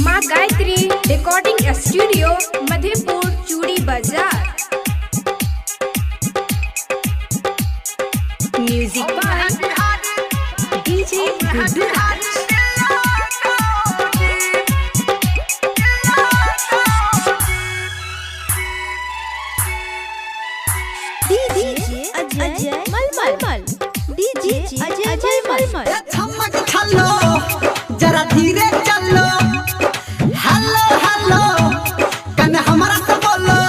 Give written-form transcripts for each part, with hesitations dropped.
माँ Gayatri recording studio Madhepur चूड़ी बाजार। Music by DJ Guddu. DJ Ajay Malmal. DJ Ajay मलमल। चमक चलो जरा धीरे चलो, हेलो हेलो कने हमरा से बोलो।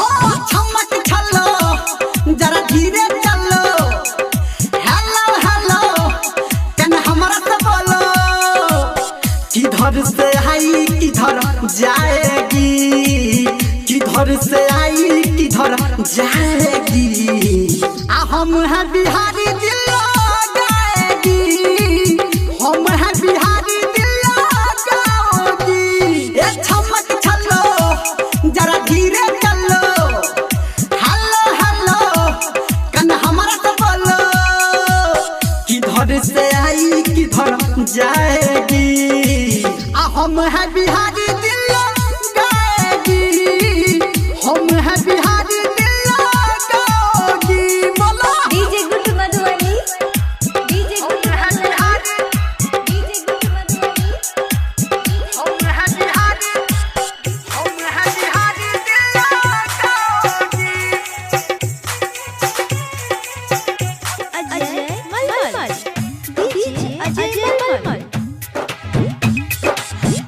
ओ चमक चलो जरा धीरे चलो, हेलो हेलो कने हमरा से बोलो। किधर से आई किधर जाएगी, किधर से आई किधर जाएगी। हम हैं बिहारी दिल गाएगी, हम हैं बिहारी दिल गाओगी। ए चमक चलो जरा धीरे चलो, हेलो हेलो कन हमारा से बोलो। किधर से आई किधर जाएगी। हम हैं बिहारी दिल गाएगी, हम हैं बिहारी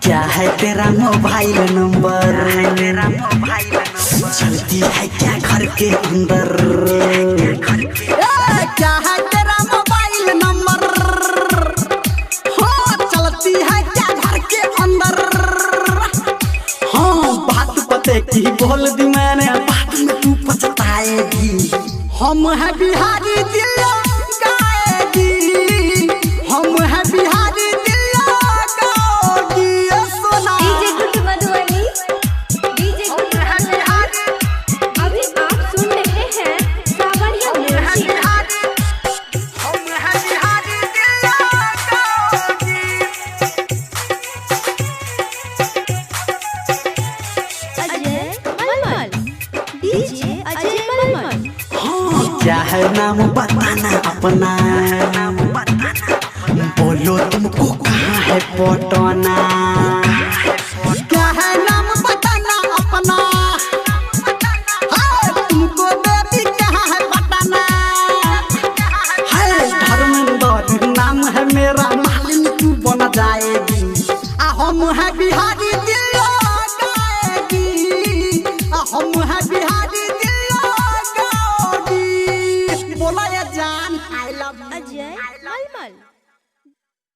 क्या है तेरा मोबाइल नंबर, चलती है क्या घर के अंदर। क्या है तेरा मोबाइल नंबर, हाँ चलती है क्या घर के अंदर। हाँ बात पते की बोल दी मैंने, बात में तू पछताएगी। हम हैं बिहारी दिल गाएगी, हम हैं बिहारी क्या है नाम बताना अपना, बोलो तुमको कहाँ है पटना। क्या है नाम बताना अपना, तुमको बेबी कहाँ है पटना। है धर्मेंद्र नाम है मेरा, मालिन तू बन जाएगी। हम है बिहारी दिल गाएगी, हम है बिहारी बोला या जान आई लव अजय मलमल।